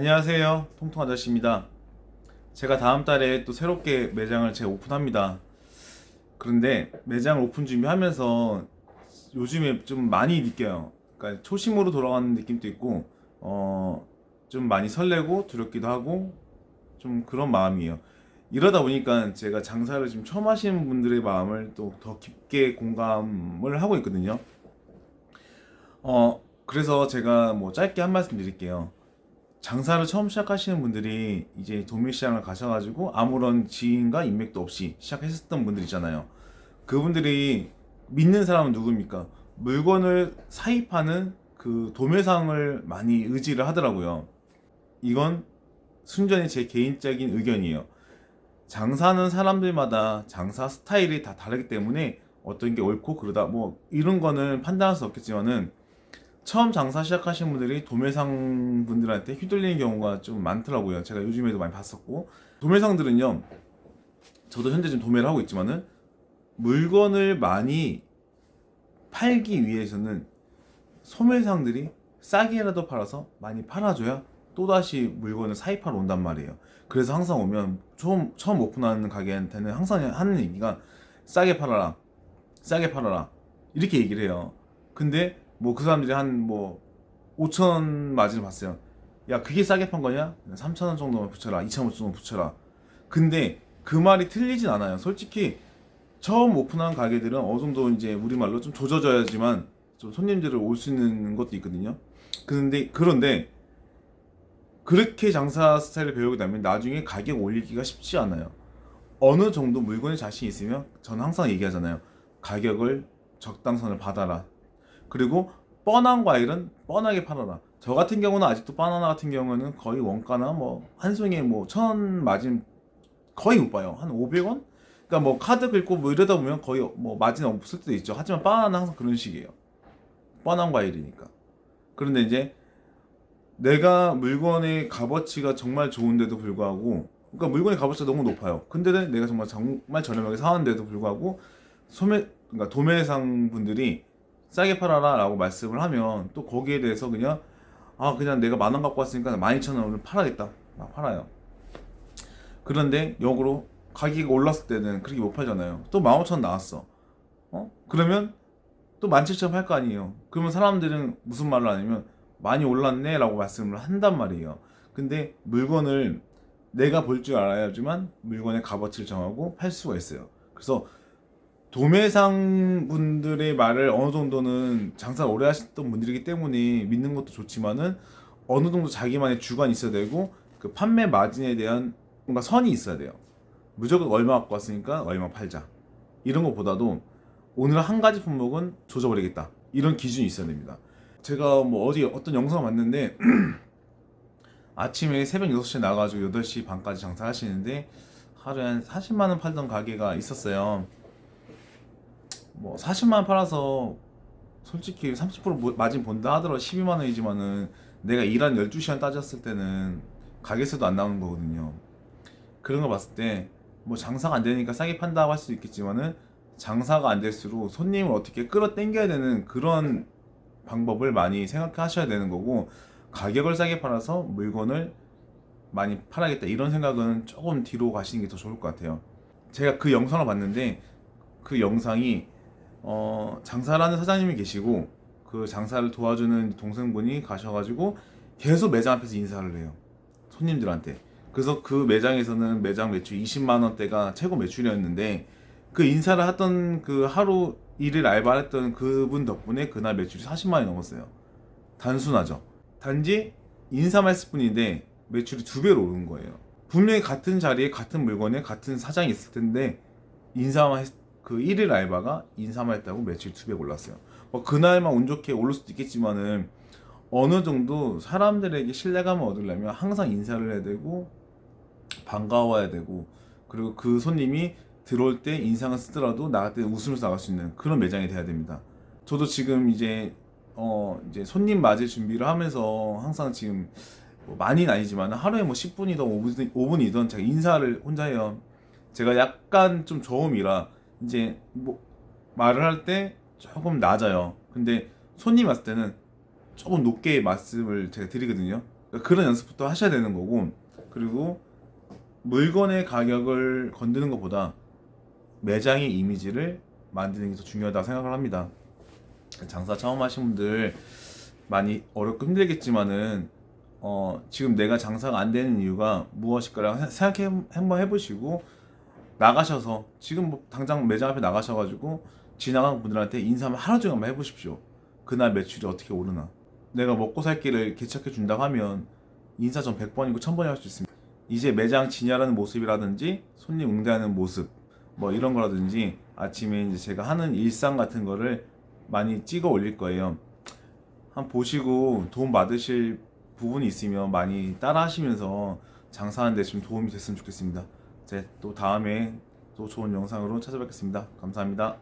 안녕하세요. 통통 아저씨입니다. 제가 다음 달에 또 새롭게 매장을 제가 오픈합니다. 그런데 매장 오픈 준비하면서 요즘에 좀 많이 느껴요. 그러니까 초심으로 돌아가는 느낌도 있고, 좀 많이 설레고 두렵기도 하고, 좀 그런 마음이에요. 이러다 보니까 제가 장사를 지금 처음 하시는 분들의 마음을 또 더 깊게 공감을 하고 있거든요. 그래서 제가 뭐 짧게 한 말씀 드릴게요. 장사를 처음 시작하시는 분들이 이제 도매시장을 가셔가지고 아무런 지인과 인맥도 없이 시작했었던 분들 있잖아요. 그분들이 믿는 사람은 누굽니까? 물건을 사입하는 그 도매상을 많이 의지를 하더라고요. 이건 순전히 제 개인적인 의견이에요. 장사하는 사람들마다 장사 스타일이 다 다르기 때문에 어떤 게 옳고 그르다 뭐 이런 거는 판단할 수 없겠지만은 처음 장사 시작하시는 분들이 도매상 분들한테 휘둘리는 경우가 좀 많더라고요. 제가 요즘에도 많이 봤었고, 도매상들은요, 저도 현재 지금 도매를 하고 있지만은 물건을 많이 팔기 위해서는 소매상들이 싸게라도 팔아서 많이 팔아줘야 또다시 물건을 사입하러 온단 말이에요. 그래서 항상 오면 처음 오픈하는 가게한테는 항상 하는 얘기가 싸게 팔아라, 싸게 팔아라 이렇게 얘기를 해요. 근데 뭐 그 사람들이 한 뭐 5천 원 마진을 봤어요. 야, 그게 싸게 판 거냐? 3천 원 정도만 붙여라, 2천 원 정도 붙여라. 근데 그 말이 틀리진 않아요. 솔직히 처음 오픈한 가게들은 어느 정도 이제 우리말로 좀 조져져야지만 좀 손님들을 올 수 있는 것도 있거든요. 그런데 그렇게 장사 스타일을 배우게 되면 나중에 가격 올리기가 쉽지 않아요. 어느 정도 물건에 자신 있으면 저는 항상 얘기하잖아요. 가격을 적당선을 받아라. 그리고 뻔한 과일은 뻔하게 팔아라. 저 같은 경우는 아직도 바나나 같은 경우는 거의 원가나 뭐 한 송이에 뭐 천 마진 거의 못 봐요. 한 500원? 그러니까 뭐 카드 긁고 뭐 이러다 보면 거의 뭐 마진 없을 때도 있죠. 하지만 바나나는 항상 그런 식이에요. 뻔한 과일이니까. 그런데 이제 내가 물건의 값어치가 정말 좋은데도 불구하고, 그러니까 물건의 값어치가 너무 높아요. 근데 내가 정말 저렴하게 사왔는데도 불구하고 그러니까 도매상 분들이 싸게 팔아라 라고 말씀을 하면 또 거기에 대해서 그냥 내가 10,000원 갖고 왔으니까 12,000원을 팔아야겠다 막 팔아요. 그런데 역으로 가격이 올랐을 때는 그렇게 못 팔잖아요. 또 15,000원 나왔어. 그러면 또 17,000원 팔 거 아니에요. 그러면 사람들은 무슨 말을 하냐면 많이 올랐네 라고 말씀을 한단 말이에요. 근데 물건을 내가 볼 줄 알아야지만 물건의 값어치를 정하고 팔 수가 있어요. 그래서 도매상 분들의 말을 어느 정도는 장사를 오래 하셨던 분들이기 때문에 믿는 것도 좋지만은 어느 정도 자기만의 주관이 있어야 되고 그 판매 마진에 대한 뭔가 선이 있어야 돼요. 무조건 얼마 갖고 왔으니까 얼마 팔자. 이런 것보다도 오늘 한 가지 품목은 조져버리겠다. 이런 기준이 있어야 됩니다. 제가 뭐 어디 어떤 영상을 봤는데 아침에 새벽 6시에 나가가지고 8시 반까지 장사하시는데 하루에 한 40만 원 팔던 가게가 있었어요. 뭐 40만 원 팔아서 솔직히 30% 마진 본다 하더라도 12만 원이지만은 내가 일한 12시간 따졌을 때는 가게수도 안 나오는 거거든요. 그런 거 봤을 때 뭐 장사가 안 되니까 싸게 판다고 할 수도 있겠지만은 장사가 안 될수록 손님을 어떻게 끌어당겨야 되는 그런 방법을 많이 생각하셔야 되는 거고, 가격을 싸게 팔아서 물건을 많이 팔아야겠다 이런 생각은 조금 뒤로 가시는 게 더 좋을 것 같아요. 제가 그 영상을 봤는데 그 영상이 장사를 하는 사장님이 계시고 그 장사를 도와주는 동생분이 가셔가지고 계속 매장 앞에서 인사를 해요, 손님들한테. 그래서 그 매장에서는 매장 매출 20만 원대가 최고 매출이었는데 그 인사를 하던 그 하루 일일 알바를 했던 그분 덕분에 그날 매출이 40만 원이 넘었어요. 단순하죠. 단지 인사만 했을 뿐인데 매출이 2배로 오른 거예요. 분명히 같은 자리에 같은 물건에 같은 사장이 있을 텐데 인사만 했, 그 1일 알바가 인사만 했다고 매출이 2배 올랐어요. 뭐 그날만 운 좋게 오를 수도 있겠지만은 어느 정도 사람들에게 신뢰감을 얻으려면 항상 인사를 해야 되고 반가워야 되고, 그리고 그 손님이 들어올 때 인상을 쓰더라도 나갈 때 웃으면서 나갈 수 있는 그런 매장이 돼야 됩니다. 저도 지금 이제 손님 맞을 준비를 하면서 항상 지금 뭐 많이는 아니지만 하루에 뭐 10분이든 5분이든 제가 인사를 혼자 해요. 제가 약간 좀 저음이라 이제 뭐 말을 할 때 조금 낮아요. 근데 손님 왔을 때는 조금 높게 말씀을 제가 드리거든요. 그러니까 그런 연습부터 하셔야 되는 거고, 그리고 물건의 가격을 건드는 것보다 매장의 이미지를 만드는 게 더 중요하다고 생각을 합니다. 장사 처음 하신 분들 많이 어렵고 힘들겠지만은 지금 내가 장사가 안 되는 이유가 무엇일까라고 생각해 한번 해보시고 나가셔서 지금 뭐 당장 매장 앞에 나가셔가지고 지나가는 분들한테 인사 한번 하루 종일 한번 해보십시오. 그날 매출이 어떻게 오르나. 내가 먹고 살 길을 개척해 준다고 하면 인사 전 100번이고 1000번이 할 수 있습니다. 이제 매장 진열하는 모습이라든지 손님 응대하는 모습 뭐 이런 거라든지 아침에 이제 제가 하는 일상 같은 거를 많이 찍어 올릴 거예요. 한번 보시고 도움 받으실 부분이 있으면 많이 따라 하시면서 장사하는 데 좀 도움이 됐으면 좋겠습니다. 또 다음에 또 좋은 영상으로 찾아뵙겠습니다. 감사합니다.